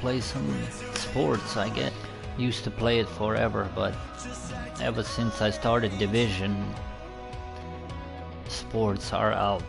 play some sports. I get used to play it forever, but ever since I started Division, sports are out.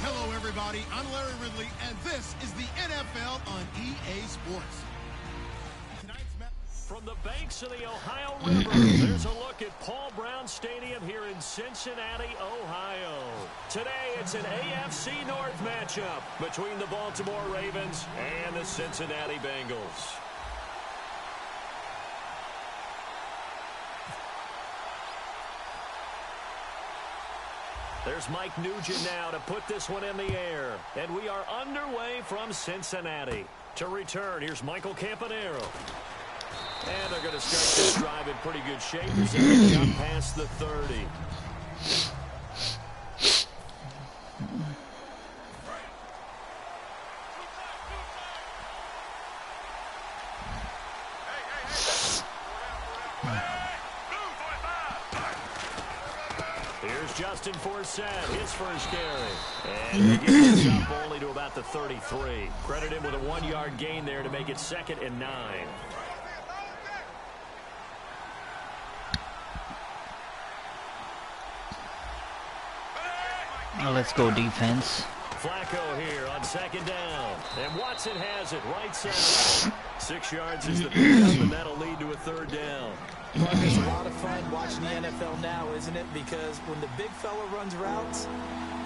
Hello everybody, I'm Larry Ridley, and this is the NFL on EA Sports. From the banks of the Ohio River, there's a look at Paul Brown Stadium here in Cincinnati, Ohio. Today, it's an AFC North matchup between the Baltimore Ravens and the Cincinnati Bengals. There's Mike Nugent now to put this one in the air. And we are underway from Cincinnati. To return, here's Michael Campanaro. And they're going to start this drive in pretty good shape as they jump past the 30. Here's Justin Forsett, his first carry. And he gets this up only to about the 33. Credit him with a 1-yard gain there to make it 2nd and 9. Now let's go defense. Flacco here on 2nd down. And Watson has it right side. 6 yards is the pickup, and that'll lead to a 3rd down. It's a lot of fun watching the NFL now, isn't it? Because when the big fella runs routes,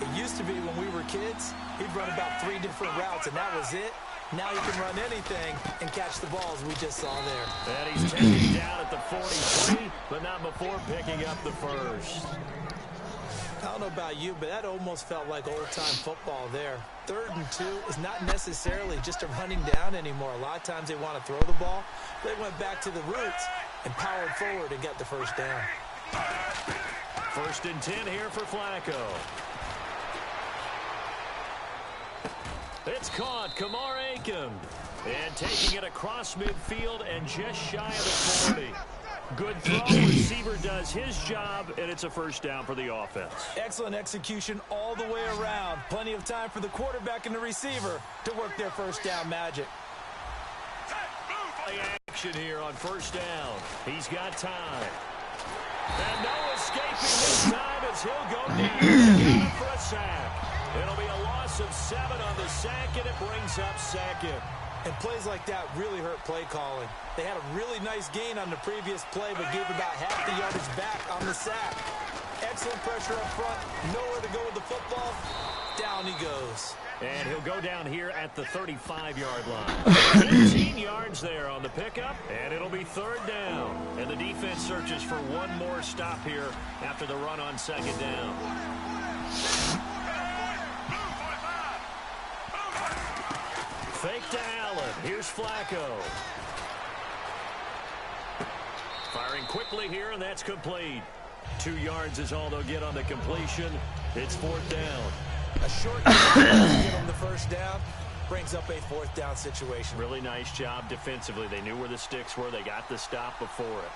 it used to be when we were kids, he'd run about 3 different routes, and that was it. Now you can run anything and catch the balls we just saw there. And he's taken down at the 43, but not before picking up the first. I don't know about you, but that almost felt like old-time football there. 3rd and 2 is not necessarily just a running down anymore. A lot of times they want to throw the ball. They went back to the roots and powered forward and got the first down. 1st and 10 here for Flacco. It's caught, Kamar Aiken. And taking it across midfield and just shy of the 40. Good throw. Receiver does his job, and it's a 1st down for the offense. Excellent execution all the way around. Plenty of time for the quarterback and the receiver to work their 1st down magic. Action here on 1st down. He's got time. And no escaping this time as he'll go down for a sack. It'll be a loss of 7 on the sack, and it brings up 2nd. And plays like that really hurt play calling. They had a really nice gain on the previous play, but gave about half the yardage back on the sack. Excellent pressure up front. Nowhere to go with the football. Down he goes. And he'll go down here at the 35-yard line. 15 yards there on the pickup, and it'll be 3rd down. And the defense searches for one more stop here after the run on 2nd down. Fake to Allen. Here's Flacco. Firing quickly here, and that's complete. 2 yards is all they'll get on the completion. It's 4th down. A short to get on the 1st down brings up a 4th down situation. Really nice job defensively. They knew where the sticks were. They got the stop before it.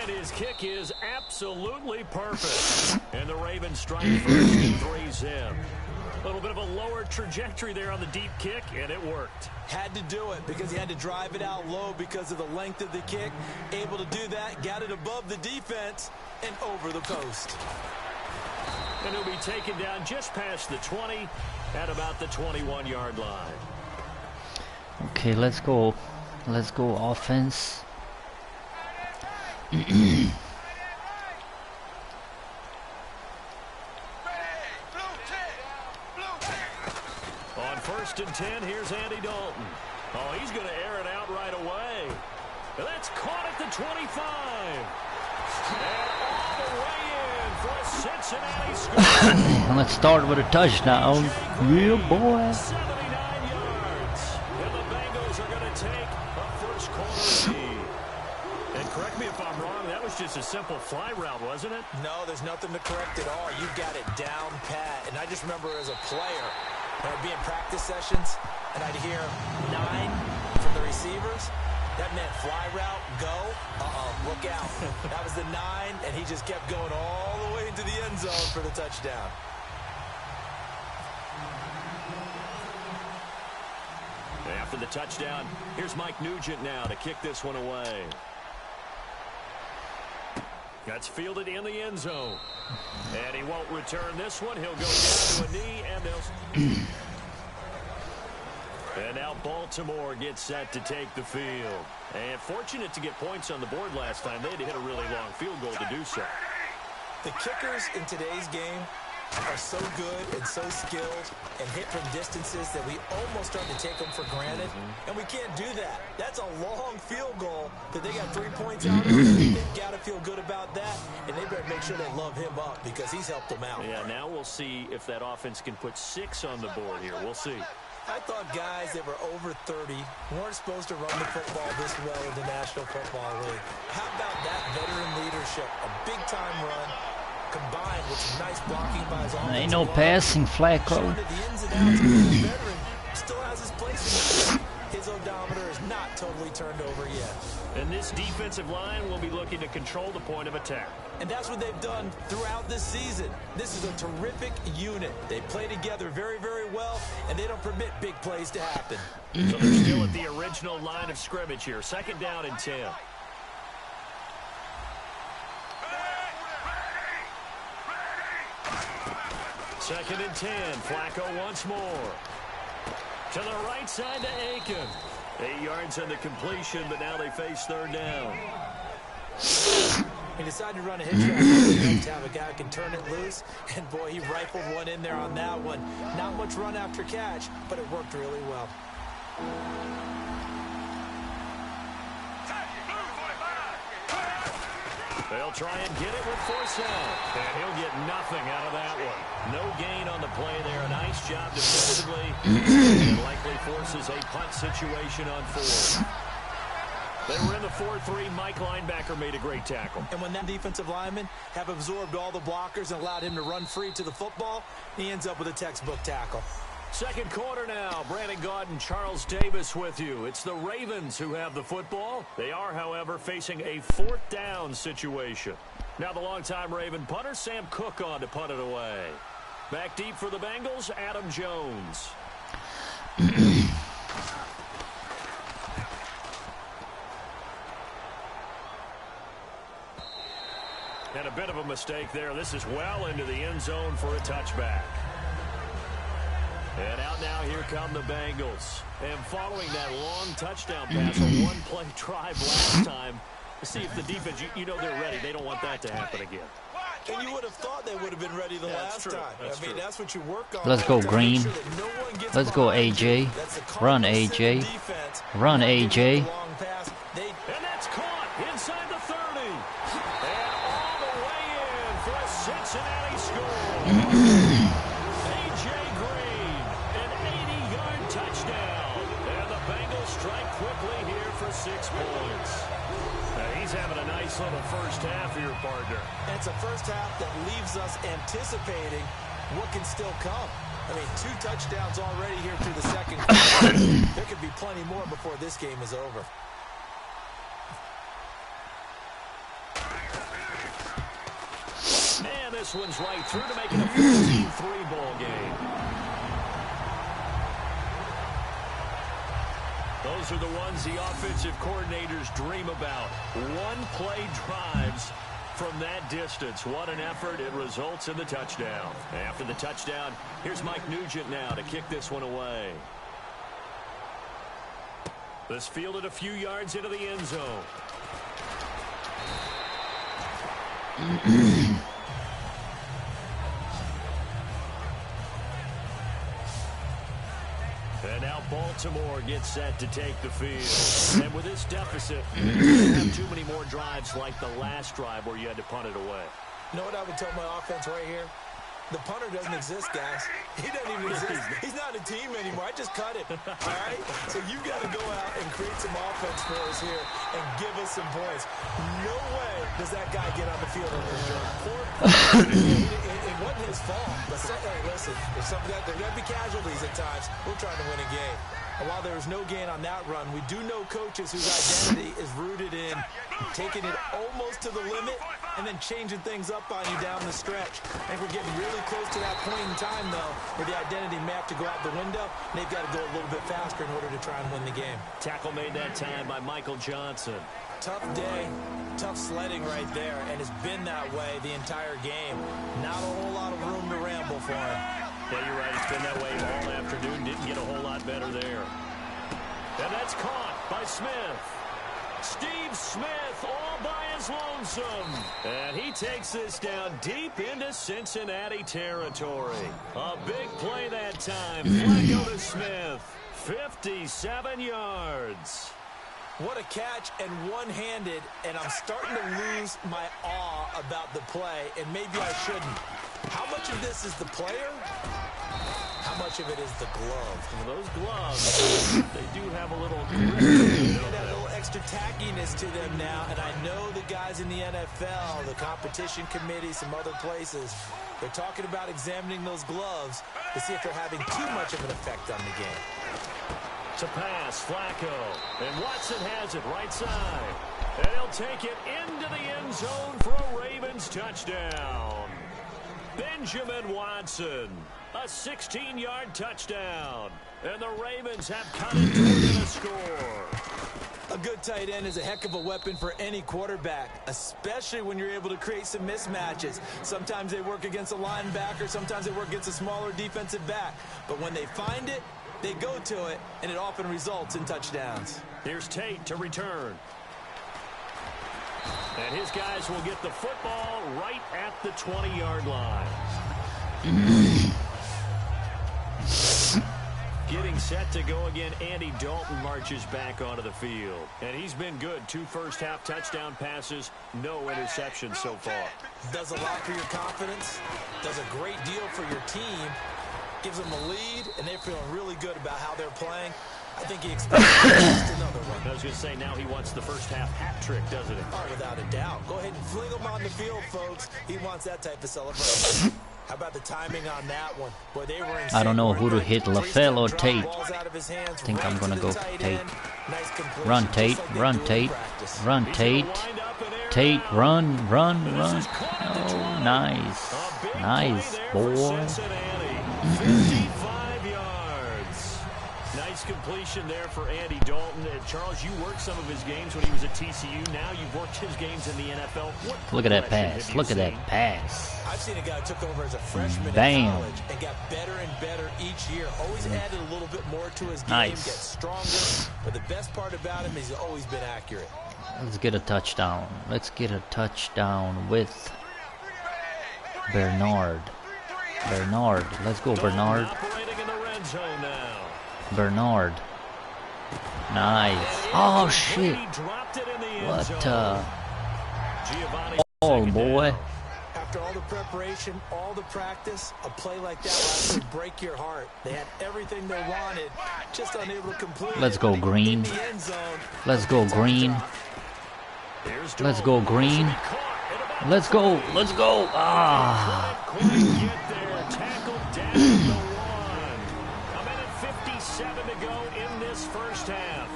And his kick is absolutely perfect. And the Ravens strike 1st and 3 zip. A little bit of a lower trajectory there on the deep kick, and it worked. Had to do it because he had to drive it out low because of the length of the kick. Able to do that, got it above the defense and over the post. And he'll be taken down just past the 20 at about the 21-yard line. Okay, let's go. Let's go offense. On 1st and 10, here's Andy Dalton. Oh, he's going to air it out right away. And that's caught at the 25. And all the way in for a Cincinnati score. Let's start with a touchdown. Yeah, boy. 79 yards. And the Bengals are going to take a first quarter lead. And correct me if I'm wrong, that was just a simple fly route, wasn't it? No, there's nothing to correct at all. You got it down pat. And I just remember as a player, there would be in practice sessions, and I'd hear 9 from the receivers. That meant fly route, go, look out. That was the 9, and he just kept going all the way into the end zone for the touchdown. After the touchdown, here's Mike Nugent now to kick this one away. That's fielded in the end zone. And he won't return this one. He'll go down to a knee, and they'll... And now Baltimore gets set to take the field. And fortunate to get points on the board last time. They had to hit a really long field goal to do so. The kickers in today's game are so good and so skilled and hit from distances that we almost start to take them for granted. And we can't do that. That's a long field goal that they got 3 points out of. They've got to feel good about that. And they better make sure they love him up because he's helped them out. Yeah, now we'll see if that offense can put 6 on the board here. We'll see. I thought guys that were over 30 weren't supposed to run the football this well in the National Football League. How about that veteran leadership? A big-time run combined with some nice blocking by his offensive Ain't no line. passing, Flacco. Showing that the ins and outs of the veteran still has his place in the league. His odometer is not totally turned over yet. And this defensive line will be looking to control the point of attack. And that's what they've done throughout this season. This is a terrific unit. They play together very, very well, and they don't permit big plays to happen. So they're still at the original line of scrimmage here. 2nd down and 10. Second and 10. Flacco once more. To the right side to Aiken. 8 yards on the completion, but now they face 3rd down. He decided to run a hitch route to have a guy who can turn it loose. And, boy, he rifled one in there on that one. Not much run after catch, but it worked really well. They'll try and get it with force out. And he'll get nothing out of that one. No gain on the play there. A nice job defensively. And likely forces a punt situation on 4th. They were in the 4-3. Mike linebacker made a great tackle. And when that defensive lineman have absorbed all the blockers and allowed him to run free to the football, he ends up with a textbook tackle. 2nd quarter now. Brandon Gaudin, Charles Davis with you. It's the Ravens who have the football. They are, however, facing a 4th down situation. Now the longtime Raven punter, Sam Cook, on to punt it away. Back deep for the Bengals, Adam Jones. And a bit of a mistake there. This is well into the end zone for a touchback. And out now, here come the Bengals. And following that long touchdown pass, a one-play drive last time, to see if the defense, you know they're ready. They don't want that to happen again. And you would have thought they would have been ready the last time. I mean, that's what you work on. Let's go, Green. Let's go, AJ. Run, AJ. Run, AJ. And that's caught inside the 30. And all the way in for a Cincinnati score. AJ Green, an 80-yard touchdown. And the Bengals strike quickly here for 6 points. He's having a nice little first half here, partner. And it's a first half that leaves us anticipating what can still come. I mean, 2 touchdowns already here through the 2nd quarter. There could be plenty more before this game is over. And this one's right through to make it a 15-3 ball game. Those are the ones the offensive coordinators dream about. One-play drives from that distance. What an effort. It results in the touchdown. After the touchdown, here's Mike Nugent now to kick this one away. This fielded a few yards into the end zone. And now Baltimore gets set to take the field. And with this deficit, you don't have too many more drives like the last drive where you had to punt it away. You know what I would tell my offense right here? The punter doesn't exist, guys. He doesn't even exist. He's not a team anymore. I just cut it, all right? So you got to go out and create some offense for us here and give us some points. No way does that guy get on the field on this drive. It wasn't his fault. But hey, listen, there's going to be casualties at times. We're trying to win a game. And while there was no gain on that run, we do know coaches whose identity is rooted in taking it almost to the limit and then changing things up on you down the stretch. I think we're getting really close to that point in time, though, where the identity may have to go out the window, and they've got to go a little bit faster in order to try and win the game. Tackle made that time by Michael Johnson. Tough day, tough sledding right there, and it's been that way the entire game. Not a whole lot of room to ramble for him. Yeah, you're right. It's been that way all afternoon. Didn't get a whole lot better there. And that's caught by Smith. Steve Smith all by his lonesome. And he takes this down deep into Cincinnati territory. A big play that time. Flacco to Smith. 57 yards. What a catch, and one-handed, and I'm starting to lose my awe about the play, and maybe I shouldn't. How much of this is the player? How much of it is the glove? Well, those gloves, they do have a little grip. That little extra tackiness to them now, and I know the guys in the NFL, the competition committee, some other places, they're talking about examining those gloves to see if they're having too much of an effect on the game. To pass, Flacco. And Watson has it right side. And he'll take it into the end zone for a Ravens touchdown. Benjamin Watson, a 16-yard touchdown. And the Ravens have cut it to the score. A good tight end is a heck of a weapon for any quarterback, especially when you're able to create some mismatches. Sometimes they work against a linebacker, sometimes they work against a smaller defensive back. But when they find it, they go to it, and it often results in touchdowns. Here's Tate to return. And his guys will get the football right at the 20-yard line. Getting set to go again, Andy Dalton marches back onto the field. And he's been good. 2 first-half touchdown passes, no interceptions so far. Does a lot for your confidence, does a great deal for your team, gives them a lead, and they're feeling really good about how they're playing. I think he expects just another one. I was going to say, now he wants the first-half hat trick, doesn't he? Oh, without a doubt. Go ahead and fling him on the field, folks. He wants that type of celebration. How about the timing on that one? Boy, they were in. I don't know who to hit, LaFell or Tate. I think I'm going to go Tate. Run, Tate. Run, Tate. Run, Tate. Tate, run, run, run. Oh, nice. Nice, boy. 55 yards. Nice completion there for Andy Dalton. Charles, you worked some of his games when he was at TCU. Now you've worked his games in the NFL. Look at that pass. Look at that pass. I've seen a guy who took over as a freshman Bam. in college and got better and better each year. Always added a little bit more to his game, Nice. gets stronger. But the best part about him is he's always been accurate. Let's get a touchdown. Let's get a touchdown with Bernard. Bernard. Let's go, Bernard. Operating in the red zone now. Bernard. Nice. Oh, shit. Brady dropped it in the end What zone. Giovanni Oh, second boy. down. After all the preparation, all the practice, a play like that will actually break your heart. They had everything they wanted, just unable to complete Let's it. go, Green. In the end zone, Let's go, Green. Here's Let's go, Dalton. Green. Let's go. Let's go. Ah. Couldn't quite get there. Tackled down at the 1. A minute 57 to go in this first half.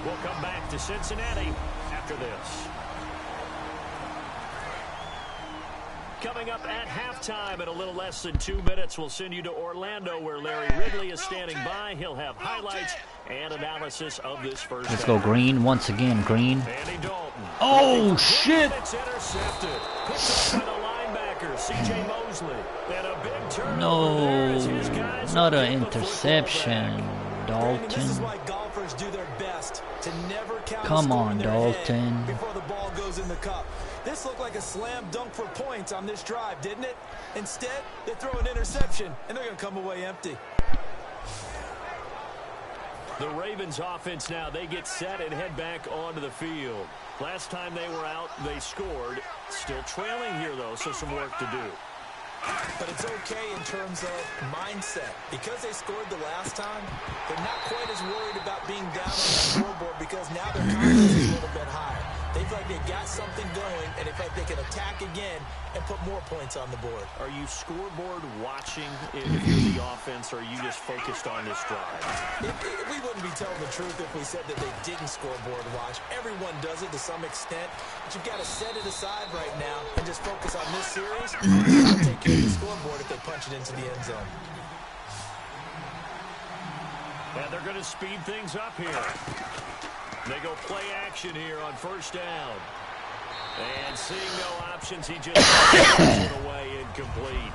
We'll come back to Cincinnati after this. Coming up at halftime in a little less than 2 minutes, we'll send you to Orlando where Larry Ridley is standing by. He'll have highlights and analysis of this first Let's half. go, Green. Once again, Green. Andy Dalton. Oh, shit. It's intercepted. Picked up by the linebacker, C.J. Mosley. And a big turnover there as his No. guys Not will an get the interception, football back. This is Dalton. why golfers do their best to never count Come a score on, in their Dalton. head before the ball goes in the cup. This looked like a slam dunk for points on this drive, didn't it? Instead, they throw an interception, and they're going to come away empty. The Ravens offense now, they get set and head back onto the field. Last time they were out, they scored. Still trailing here, though, so some work to do. But it's okay in terms of mindset. Because they scored the last time, they're not quite as worried about being down on the scoreboard because now their confidence is a little bit higher. They feel like they got something going, and they feel like they can attack again and put more points on the board. Are you scoreboard watching if you're the offense, or are you just focused on this drive? We wouldn't be telling the truth if we said that they didn't scoreboard watch. Everyone does it to some extent, but you've got to set it aside right now and just focus on this series. They'll take care of the scoreboard if they punch it into the end zone. And they're going to speed things up here. They go play action here on first down. And seeing no options, he just throws it away, incomplete.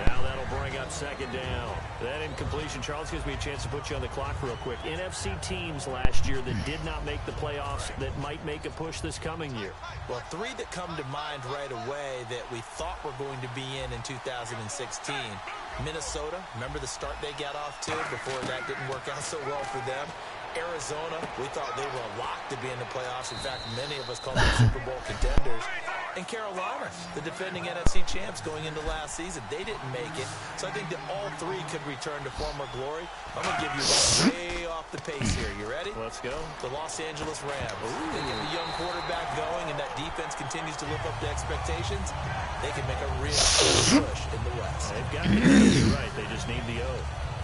Now that'll bring up second down. That incompletion, Charles, gives me a chance to put you on the clock real quick. NFC teams last year that did not make the playoffs that might make a push this coming year. Well, three that come to mind right away that we thought were going to be in 2016. Minnesota, remember the start they got off to before that didn't work out so well for them. Arizona, we thought they were locked to be in the playoffs. In fact, many of us called them Super Bowl contenders. And Carolina, the defending NFC champs going into last season, they didn't make it. So I think that all three could return to former glory. I'm going to give you one way off the pace here. You ready? Let's go. The Los Angeles Rams. They get the young quarterback going, and that defense continues to live up to expectations. They can make a real push in the West. They've got the You're right. They just need the O.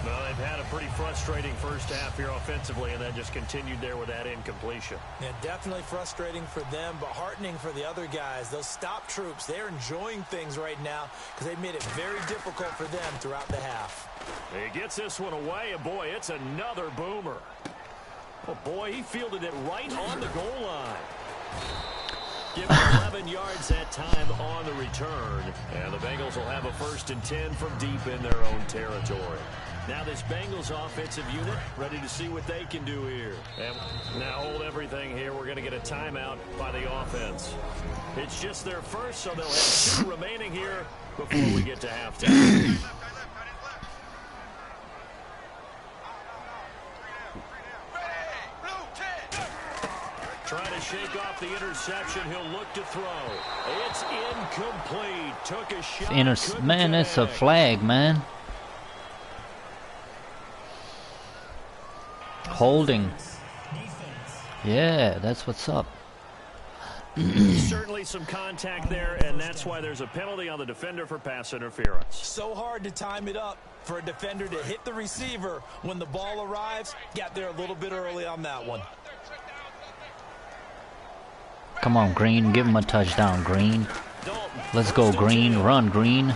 Well, they've had a pretty frustrating first half here offensively, and that just continued there with that incompletion. Yeah, definitely frustrating for them, but heartening for the other guys. Those stop troops, they're enjoying things right now because they've made it very difficult for them throughout the half. He gets this one away, and boy, it's another boomer. Oh, boy, he fielded it right on the goal line. Give him 11 yards that time on the return. And the Bengals will have a 1st and 10 from deep in their own territory. Now this Bengals offensive unit ready to see what they can do here. And now hold everything here. We're going to get a timeout by the offense. It's just their first, so they'll have 2 remaining here before we get to halftime. Trying to shake off the interception. He'll look to throw. It's incomplete. Took a shot. Man, it's a flag, man. Holding. Yeah, that's what's up. Certainly some contact there, and that's why there's a penalty on the defender for pass interference. So hard to time it up for a defender to hit the receiver when the ball arrives. Got there a little bit early on that one. Come on, Green. Give him a touchdown, Green. Let's go, Green. Run, Green.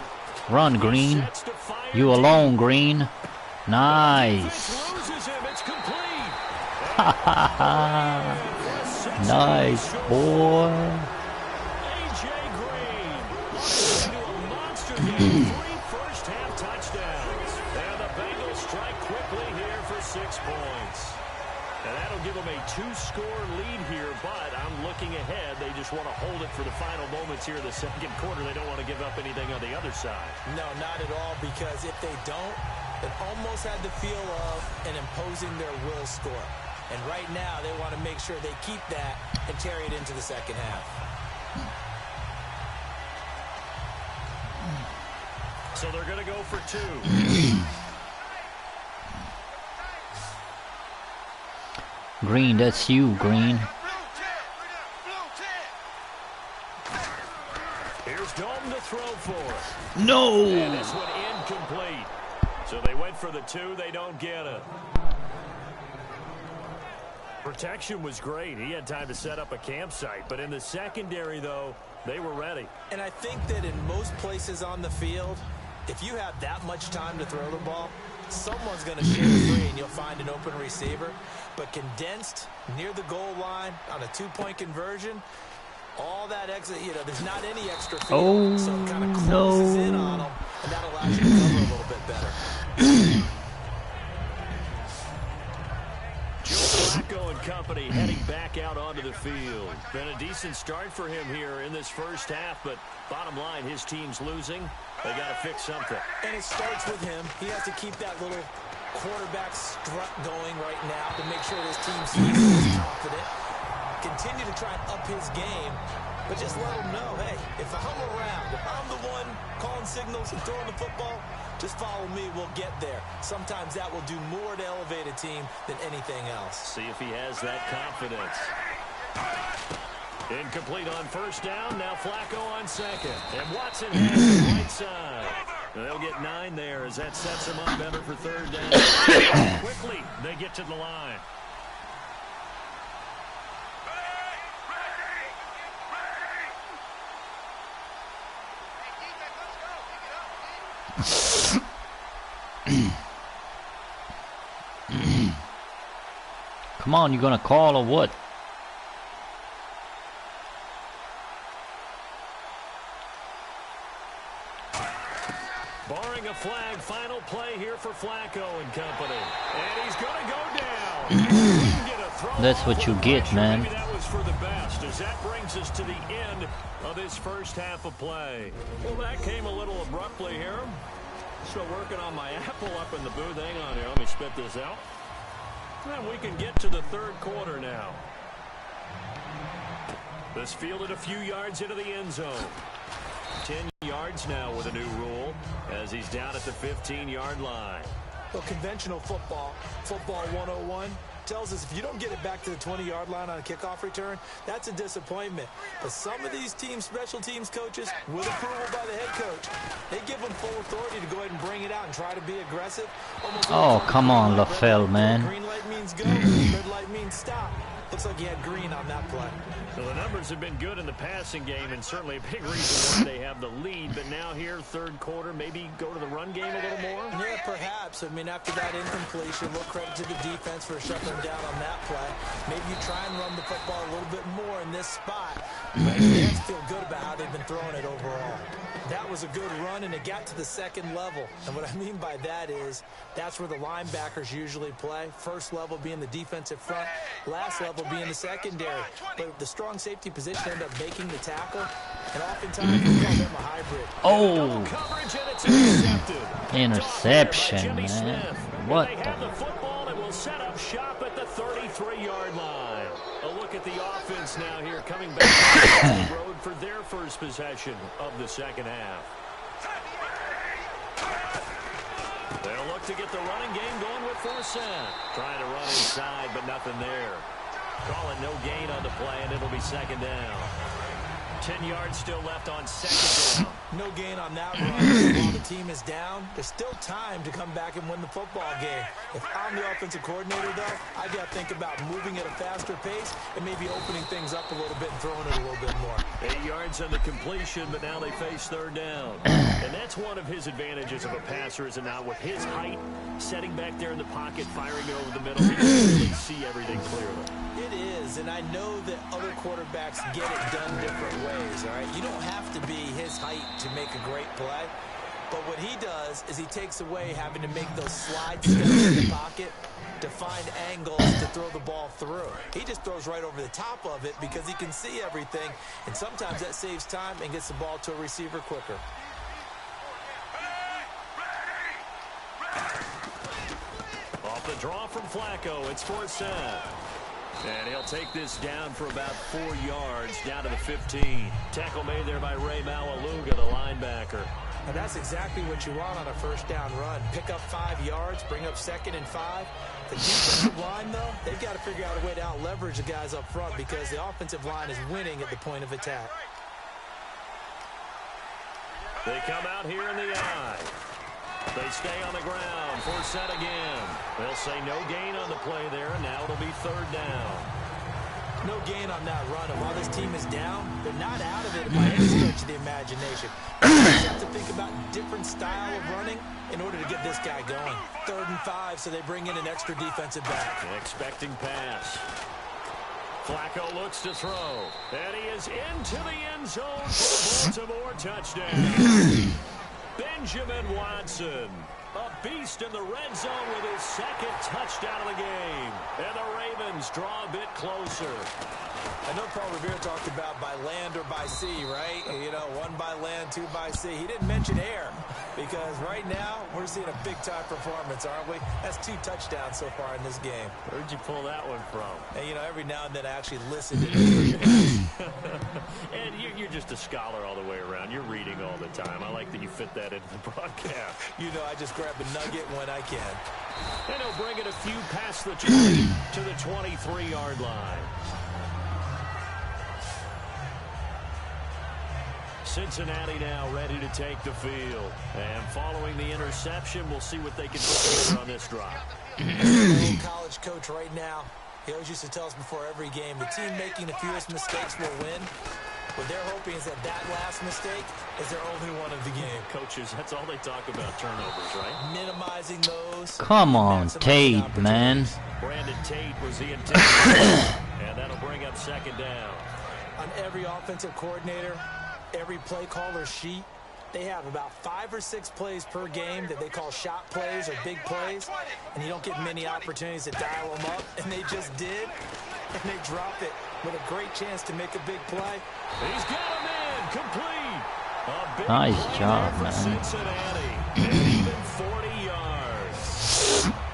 Run, Green. You alone, Green. Nice. Nice, boy. A.J. Green. A monster game. 3 first-half touchdowns. And the Bengals strike quickly here for 6 points. And that'll give them a 2-score lead here, but I'm looking ahead. They just want to hold it for the final moments here in the second quarter. They don't want to give up anything on the other side. No, not at all, because if they don't, it almost had the feel of an imposing their will score. And right now, they want to make sure they keep that and carry it into the second half. So they're going to go for 2. Green, that's you, Green. Here's Dalton to throw for. No! And this one incomplete. So they went for the 2. They don't get it. Protection was great. He had time to set up a campsite. But in the secondary, though, they were ready. And I think that in most places on the field, if you have that much time to throw the ball, someone's going to shoot free and you'll find an open receiver. But condensed near the goal line on a 2-point conversion, all that exit, there's not any extra field. So it kind of closes in on them, and that allows you to cover a little bit better. Flacco and company heading back out onto the field. Been a decent start for him here in this first half, but bottom line, his team's losing. They got to fix something. And it starts with him. He has to keep that little quarterback strut going right now to make sure this team stays confident. Continue to try and up his game, but just let him know, hey, if I'm around, if I'm the one calling signals and throwing the football, just follow me, we'll get there. Sometimes that will do more to elevate a team than anything else. See if he has that confidence. Incomplete on first down. Now Flacco on second. And Watson has the right side. They'll get 9 there as that sets them up better for third down. Quickly, they get to the line. Come on, you gonna call or what? Barring a flag, final play here for Flacco and company. And he's gonna go down. That's what you get, man. Maybe that was for the best, as that brings us to the end of this first half of play. Well, that came a little abruptly here. Still working on my apple up in the booth. Hang on here, let me spit this out. And we can get to the third quarter now. This fielded a few yards into the end zone. 10 yards now with a new rule as he's down at the 15-yard line. Well, conventional football 101, tells us if you don't get it back to the 20-yard line on a kickoff return, that's a disappointment. But some of these teams, special teams coaches, with approval by the head coach, they give them full authority to go ahead and bring it out and try to be aggressive. Oh, come on, LaFell, man. Green light means go, red light means stop. Looks like he had green on that play. So the numbers have been good in the passing game, and certainly a big reason why they have the lead. But now here, third quarter, maybe go to the run game a little more? Yeah, perhaps. I mean, after that incompletion, a little credit to the defense for shutting them down on that play. Maybe you try and run the football a little bit more in this spot. But you have to feel good about how they've been throwing it overall. That was a good run, and it got to the second level. And what I mean by that is that's where the linebackers usually play. First level being the defensive front, last level being the secondary. But the strong safety position ended up making the tackle, and oftentimes we call them a hybrid. Oh, Coverage, and it's interception, man. What they have the football and will set up shop at the 33-yard line. A look at the offense now here, coming back to the road for their first possession of the second half. They'll look to get the running game going with Forsett. Trying to run inside, but nothing there. Call it no gain on the play, and it'll be second down. 10 yards still left on second down. No gain on that run. While the team is down, there's still time to come back and win the football game. If I'm the offensive coordinator, though, I got to think about moving at a faster pace and maybe opening things up a little bit and throwing it a little bit more. 8 yards on the completion, but now they face third down. And that's one of his advantages of a passer, is it not? With his height, setting back there in the pocket, firing it over the middle, he can really see everything clearly. It is, and I know that other quarterbacks get it done different ways, all right? You don't have to be his height to make a great play, but what he does is he takes away having to make those slide steps in the pocket to find angles to throw the ball through. He just throws right over the top of it because he can see everything, and sometimes that saves time and gets the ball to a receiver quicker. Off the draw from Flacco, it's Forsett. And he'll take this down for about 4 yards, down to the 15. Tackle made there by Ray Maualuga, the linebacker. And that's exactly what you want on a first down run. Pick up 5 yards, bring up 2nd and 5. The defensive line, though, they've got to figure out a way to out-leverage the guys up front because the offensive line is winning at the point of attack. They come out here in the eye. They stay on the ground. Forsett again. They'll say no gain on the play there, and now it'll be third down. No gain on that run. And while this team is down, they're not out of it by any stretch of the imagination. You have to think about different style of running in order to get this guy going. 3rd and 5, so they bring in an extra defensive back. Expecting pass. Flacco looks to throw. And he is into the end zone for the Baltimore touchdown. Benjamin Watson, a beast in the red zone with his 2nd touchdown of the game. And the Ravens draw a bit closer. I know Paul Revere talked about by land or by sea, right? You know, 1 by land, 2 by sea. He didn't mention air. Because right now, we're seeing a big-time performance, aren't we? That's 2 touchdowns so far in this game. Where'd you pull that one from? And, you know, every now and then I actually listen to this. And you're just a scholar all the way around. You're reading all the time. I like that you fit that into the broadcast. You know, I just grab a nugget when I can. And he'll bring it a few past the 20 to the 23-yard line. Cincinnati now ready to take the field. And following the interception, we'll see what they can put together on this drive. As a college coach right now, he always used to tell us before every game, the team making the fewest mistakes will win. What they're hoping is that last mistake is their only one of the game. Coaches, that's all they talk about, turnovers, right? Minimizing those. Come on, Tate, man. Brandon Tate was the intended. And that'll bring up 2nd down. On every offensive coordinator, every play caller sheet, they have about 5 or 6 plays per game that they call shot plays or big plays, and you don't get many opportunities to dial them up, and they just did, and they drop it with a great chance to make a big play. He's got him in, complete. A big Nice job, man. Cincinnati, even 40 yards.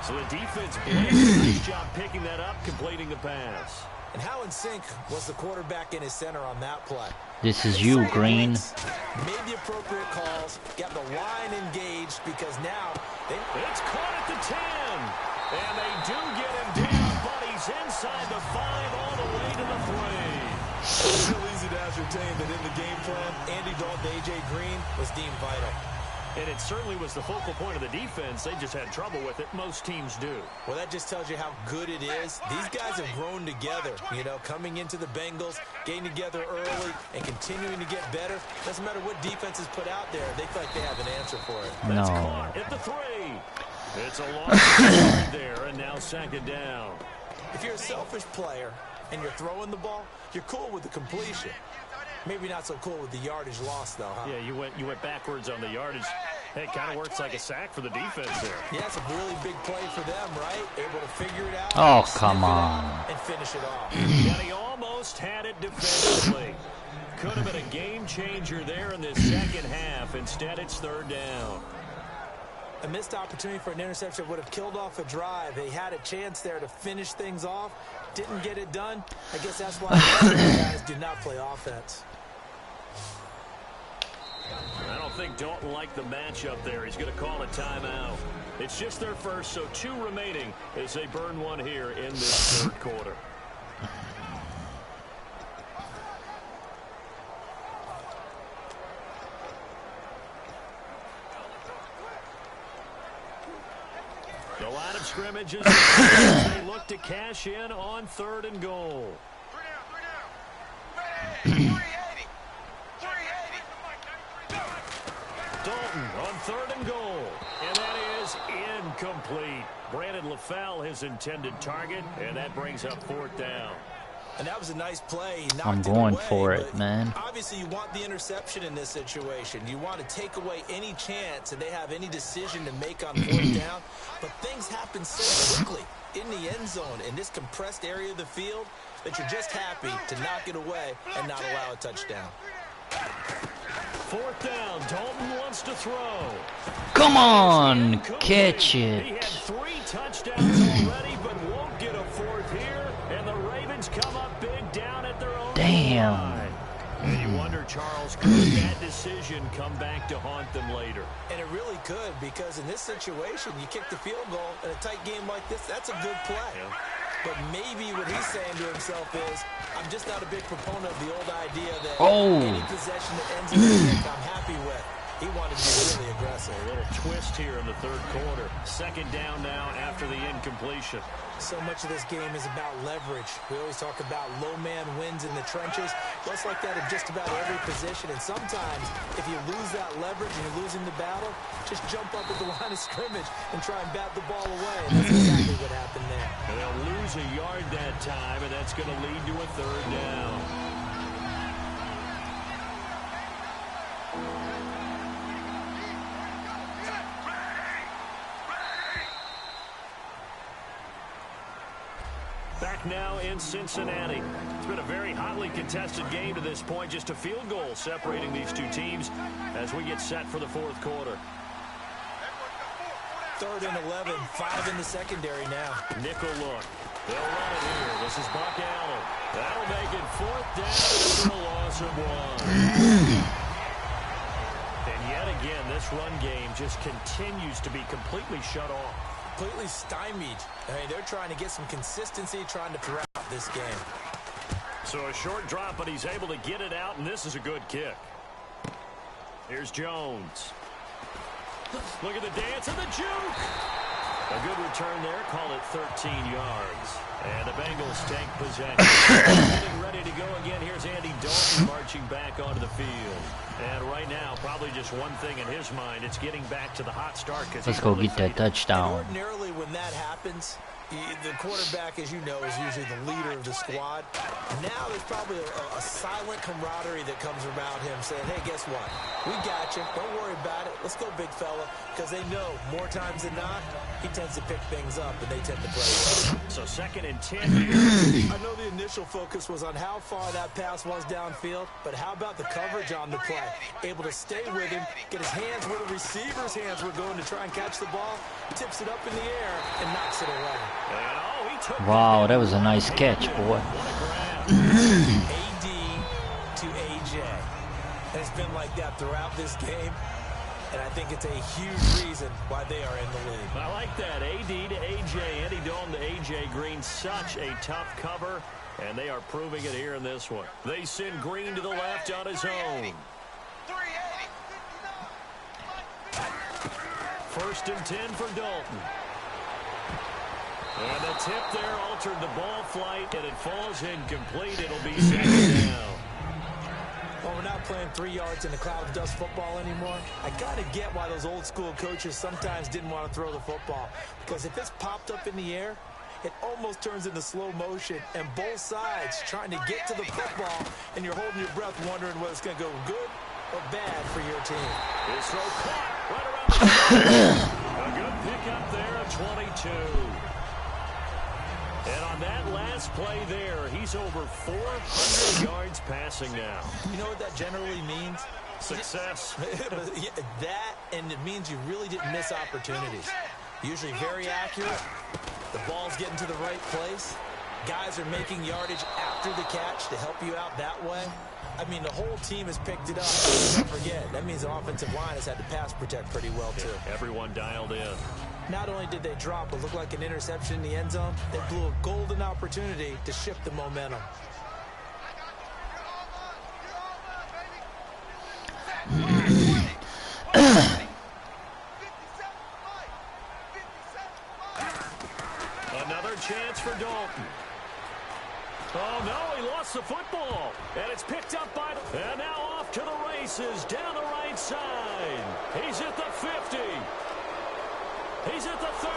So the defense did a nice job picking that up, completing the pass. And how in sync was the quarterback in his center on that play? This is you, Green. Made the appropriate calls, got the line engaged, because now it's caught at the 10. And they do get him down, but he's inside the 5 all the way to the 3. It's real easy to ascertain that in the game plan, Andy Dalton, A.J. Green was deemed vital. And it certainly was the focal point of the defense. They just had trouble with it. Most teams do. Well, that just tells you how good it is. These guys have grown together, you know, coming into the Bengals, getting together early, and continuing to get better. Doesn't matter what defense is put out there. They feel like they have an answer for it. No. That's caught at the 3. It's a long yard there, and now 2nd down. If you're a selfish player and you're throwing the ball, you're cool with the completion. Maybe not so cool with the yardage loss, though, huh? Yeah, you went backwards on the yardage. Hey, it kind of works like a sack for the defense there. Yeah, it's a really big play for them, right? Able to figure it out. Oh, come on. And finish it off. And he almost had it defensively. Could have been a game changer there in this 2nd half. Instead, it's 3rd down. A missed opportunity for an interception would have killed off a drive. They had a chance there to finish things off. Didn't get it done. I guess that's why guys do not play offense. I don't think Dalton liked the matchup there. He's going to call a timeout. It's just their first, so 2 remaining as they burn one here in this 3rd quarter. The line of scrimmages they look to cash in on 3rd and goal. Dalton on 3rd and goal. And that is incomplete. Brandon LaFell, his intended target, and that brings up 4th down. And that was a nice play. I'm going for it, man. Obviously, you want the interception in this situation. You want to take away any chance that they have any decision to make on 4th down. But things happen so quickly in the end zone in this compressed area of the field that you're just happy to knock it away and not allow a touchdown. 4th down. Dalton wants to throw. Come on, catch it. He had 3 touchdowns already, but won't get a 4th here. And the Ravens come up big down at their own line. And you wonder, Charles, could that decision come back to haunt them later? And it really could, because in this situation, you kick the field goal in a tight game like this, that's a good play. Yeah. But maybe what he's saying to himself is, I'm just not a big proponent of the old idea that any possession that ends in a pick I'm happy with. He wanted to be really aggressive. A little twist here in the 3rd quarter. 2nd down now after the incompletion. So much of this game is about leverage. We always talk about low man wins in the trenches. Well, it's like that in just about every position. And sometimes, if you lose that leverage and you're losing the battle, just jump up at the line of scrimmage and try and bat the ball away. And that's exactly what happened there. And they'll lose a yard that time, and that's going to lead to a 3rd down. Back now in Cincinnati. It's been a very hotly contested game to this point. Just a field goal separating these 2 teams as we get set for the 4th quarter. 3rd and 11, 5 in the secondary now. Nickel look. They'll run it here. This is Buck Allen. That'll make it 4th down after a loss of 1. And yet again, this run game just continues to be completely shut off. Completely stymied. I mean, they're trying to get some consistency, trying to throw out this game. So a short drop, but he's able to get it out, and this is a good kick. Here's Jones. Look at the dance and the juke. A good return there. Call it 13 yards. And the Bengals take possession. Getting ready to go again. Here's Andy Dalton marching back onto the field. And right now, probably just one thing in his mind. It's getting back to the hot start. Let's go get that touchdown. And ordinarily, when that happens, the quarterback, as you know, is usually the leader of the squad. Now there's probably a silent camaraderie that comes around him saying, hey, guess what? We got you. Don't worry about it. Let's go, big fella. Because they know more times than not, he tends to pick things up, and they tend to play well. So 2nd and 10 here. I know the initial focus was on how far that pass was downfield, but how about the coverage on the play? Able to stay with him, get his hands where the receiver's hands were going to try and catch the ball, tips it up in the air, and knocks it away. Wow, that was a nice catch, boy. AD to AJ. And it's been like that throughout this game, and I think it's a huge reason why they are in the league. I like that. AD to AJ, Andy Dalton to AJ Green. Such a tough cover, and they are proving it here in this one. They send Green to the left on his own. 1st and 10 for Dalton. And the tip there altered the ball flight, and it falls incomplete. It'll be 2nd down. Well, we're not playing 3 yards in a cloud of dust football anymore. I gotta get why those old school coaches sometimes didn't want to throw the football. Because if it's popped up in the air, it almost turns into slow motion, and both sides trying to get to the football, and you're holding your breath wondering whether it's going to go good or bad for your team. His throw caught right around the a good pickup there at 22. And on that last play there, he's over 400 yards passing now. You know what that generally means? Success. Yeah, that, and it means you really didn't miss opportunities. Usually very accurate. The ball's getting to the right place. Guys are making yardage after the catch to help you out that way. I mean, the whole team has picked it up. Don't forget, that means the offensive line has had to pass protect pretty well, too. Everyone dialed in. Not only did they drop what looked like an interception in the end zone, they blew a golden opportunity to shift the momentum. Another chance for Dalton. Oh, no, he lost the football. And it's picked up by the... And now off to the races down the right side. He's at the 50. He's at the 30.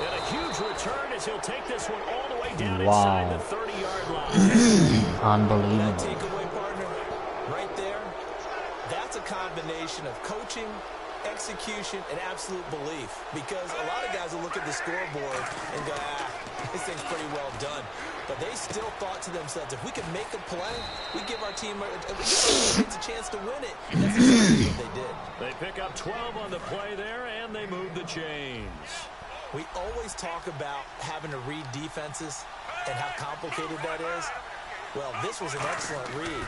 And a huge return as he'll take this one all the way down inside the 30-yard line. Unbelievable. That takeaway, partner, right there, that's a combination of coaching, execution, and absolute belief. Because a lot of guys will look at the scoreboard and go, this thing's pretty well done. But they still thought to themselves, if we can make a play, we give our teammates a chance to win it. And that's exactly what they did. They pick up 12 on the play there, and they move the chains. We always talk about having to read defenses and how complicated that is. Well, this was an excellent read.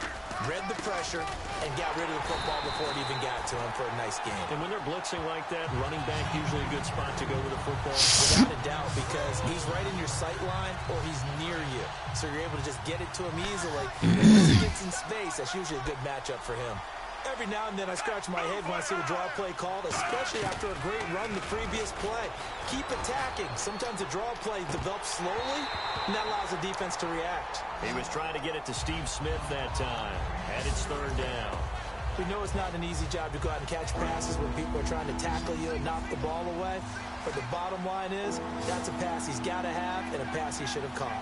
Read the pressure and got rid of the football before it even got to him for a nice game. And when they're blitzing like that, running back usually a good spot to go with the football. Without a doubt, because he's right in your sight line or he's near you. So you're able to just get it to him easily. And once he gets in space, that's usually a good matchup for him. Every now and then I scratch my head when I see a draw play called, especially after a great run the previous play. Keep attacking. Sometimes a draw play develops slowly, and that allows the defense to react. He was trying to get it to Steve Smith that time, and it's 3rd down. We know it's not an easy job to go out and catch passes when people are trying to tackle you and knock the ball away. But the bottom line is, that's a pass he's got to have and a pass he should have caught.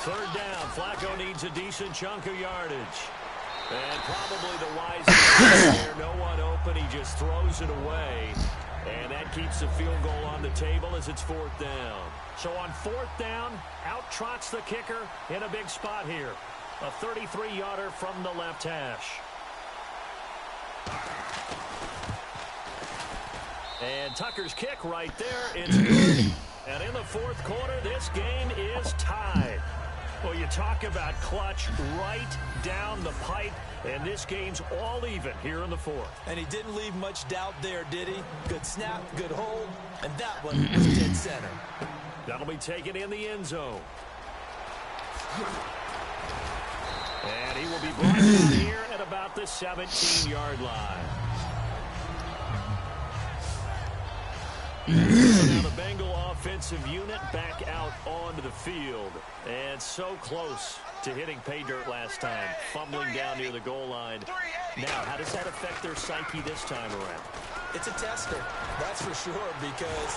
3rd down. Flacco needs a decent chunk of yardage. And probably the wisest there. No one open. He just throws it away. And that keeps the field goal on the table as it's 4th down. So on 4th down, out trots the kicker in a big spot here. A 33-yarder from the left hash. And Tucker's kick right there. It's good. And in the fourth quarter, this game is tied. Well, you talk about clutch right down the pipe, and this game's all even here in the fourth. And he didn't leave much doubt there, did he? Good snap, good hold, and that one was dead center. That'll be taken in the end zone. And he will be brought down here at about the 17-yard line. Now the Bengal offensive unit back out onto the field. And so close to hitting pay dirt last time. Fumbling down near the goal line. Now, how does that affect their psyche this time around? It's a tester, that's for sure, because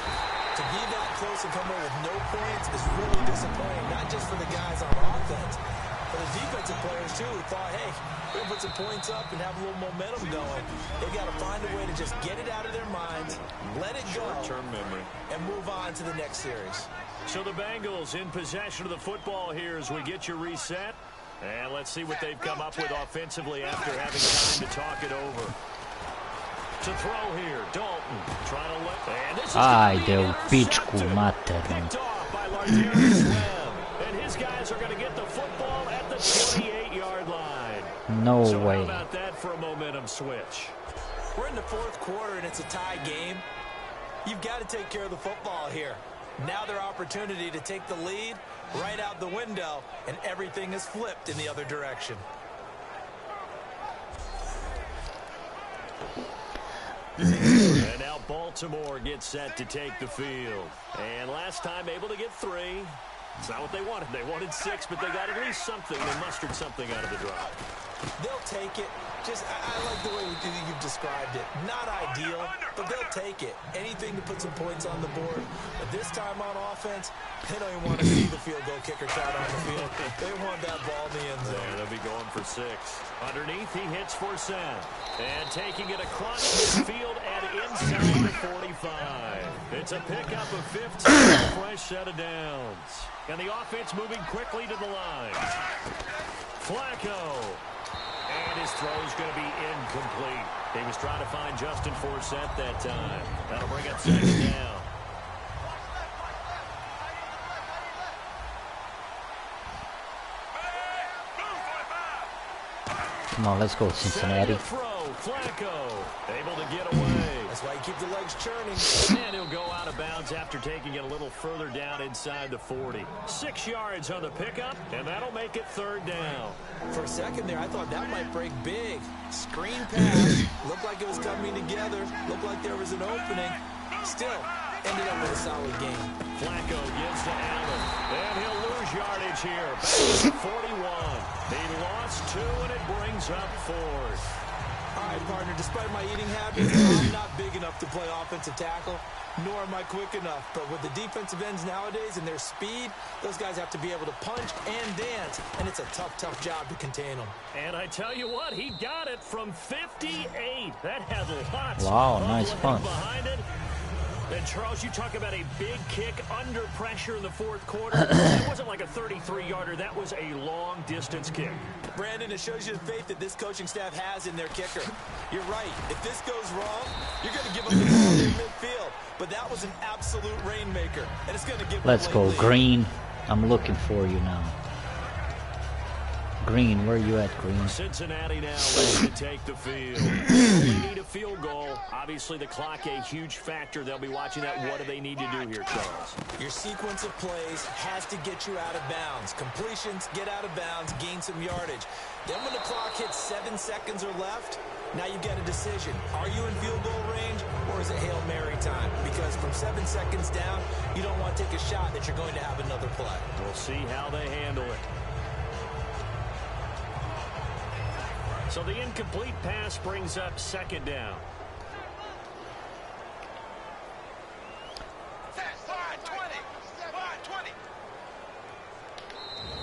to be that close and come away with no points is really disappointing, not just for the guys on offense, but the defensive players, too, who thought, hey, we're going to put some points up and have a little momentum going. They've got to find a way to just get it out of their minds, let it go, short-term memory, and move on to the next series. So the Bengals in possession of the football here as we get you reset. And let's see what they've come up with offensively after having time to talk it over. To throw here, Dalton trying to let. And this is Ajde u pičku materinu. picked off by Lardarius Webb. And his guys are going to get the football at the 28-yard line. No so way. How about that for a momentum switch? We're in the fourth quarter and it's a tie game. You've got to take care of the football here. Now their opportunity to take the lead right out the window, and everything is flipped in the other direction. And now Baltimore gets set to take the field. And last time able to get 3. It's not what they wanted. They wanted 6, but they got at least something. They mustered something out of the drive. They'll take it. Just, I like the way you've described it. Not ideal, but they'll take it. Anything to put some points on the board. But this time on offense, they don't even want to see the field goal kicker trot on the field. They want that ball in the end zone. Yeah, they'll be going for 6. Underneath, he hits for Sam. And taking it across midfield and inside the 45. It's a pickup of 15, a fresh set of downs. And the offense moving quickly to the line. Flacco. And his throw is going to be incomplete. He was trying to find Justin Forsett that time. That'll bring up 2nd down. Come on, let's go, Cincinnati. Flacco able to get away. That's why you keep the legs churning. And he'll go out of bounds after taking it a little further down inside the 40. 6 yards on the pickup, and that'll make it 3rd down. For a second there, I thought that might break big. Screen pass. Looked like it was coming together. Looked like there was an opening. Still, ended up with a solid game. Flacco gives to Allen. And he'll lose yardage here. Back to 41. He lost 2, and it brings up 4th. All right, partner, despite my eating habits, I'm not big enough to play offensive tackle, nor am I quick enough. But with the defensive ends nowadays and their speed, those guys have to be able to punch and dance, and it's a tough, tough job to contain them. And I tell you what, he got it from 58. That had lots Wow, of nice leg punch. behind it. And, Charles, you talk about a big kick under pressure in the fourth quarter. That wasn't like a 33-yarder. That was a long-distance kick. Brandon, it shows you the faith that this coaching staff has in their kicker. You're right. If this goes wrong, you're going to give up the ball in midfield. But that was an absolute rainmaker, and it's going to give Let's them a go, lead. Green. I'm looking for you now. Green, where are you at, Green? Cincinnati now ready to take the field. They need a field goal. Obviously, the clock a huge factor. They'll be watching that. What do they need to do here, Charles? Your sequence of plays has to get you out of bounds. Completions, get out of bounds, gain some yardage. Then when the clock hits 7 seconds or left, now you get a decision. Are you in field goal range, or is it Hail Mary time? Because from 7 seconds down, you don't want to take a shot that you're going to have another play. We'll see how they handle it. So the incomplete pass brings up 2nd down.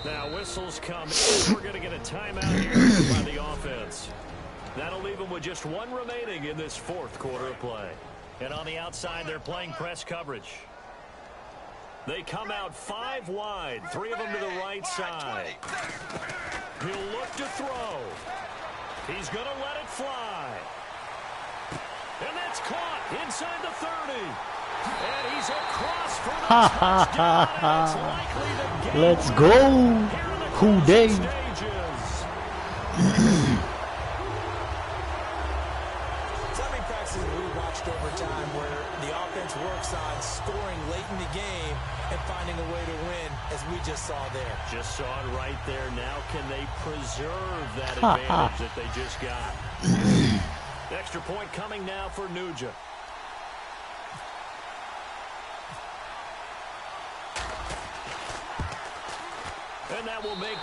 Now whistles come in. We're going to get a timeout here by the offense. That'll leave them with just 1 remaining in this fourth quarter of play. And on the outside, they're playing press coverage. They come out 5 wide, 3 of them to the right side. He'll look to throw. He's going to let it fly. And that's It's caught inside the 30. And he's across for the touchdown. It's likely the game Let's go. Who day? Over time where the offense works on scoring late in the game and finding a way to win, as we just saw there. Just saw it right there. Now can they preserve that advantage that they just got? Extra point coming now for Nugent. And that will make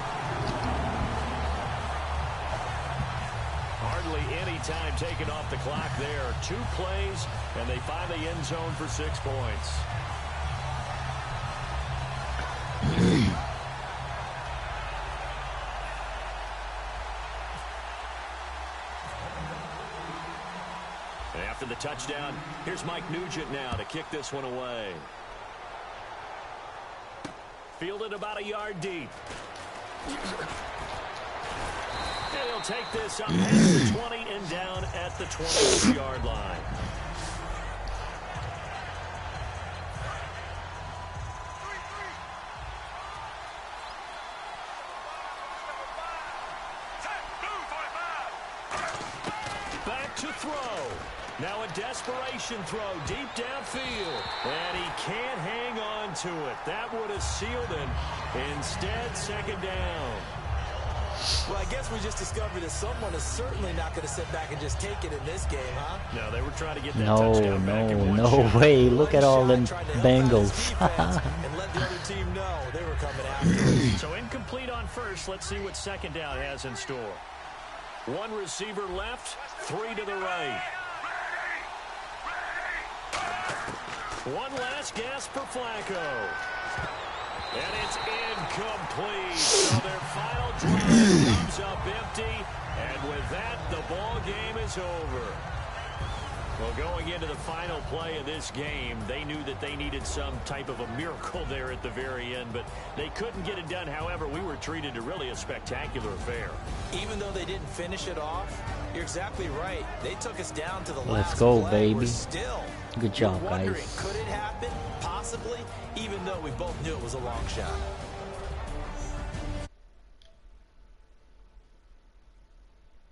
hardly any time taken off the clock there. 2 plays, and they find the end zone for 6 points. After the touchdown, here's Mike Nugent now to kick this one away. Fielded about a yard deep. He'll take this up past the 20 and down at the 22-yard line. Back to throw. Now a desperation throw deep downfield. And he can't hang on to it. That would have sealed him. Instead, second down. Well, I guess we just discovered that someone is certainly not going to sit back and just take it in this game, huh? No, they were trying to get that touchdown back in one no shot. way. Look at all them Bengals. And let the other team know they were coming after. So incomplete on first. Let's see what second down has in store. 1 receiver left, 3 to the right. One last gasp for Flacco. And it's incomplete. So their final drive comes up empty. And with that, the ball game is over. Well, going into the final play of this game, they knew that they needed some type of a miracle there at the very end, but they couldn't get it done. However, we were treated to really a spectacular affair. Even though they didn't finish it off, you're exactly right. They took us down to the last Let's go, play. baby. Still, Good job, wondering, guys. could it happen? Possibly, even though we both knew it was a long shot.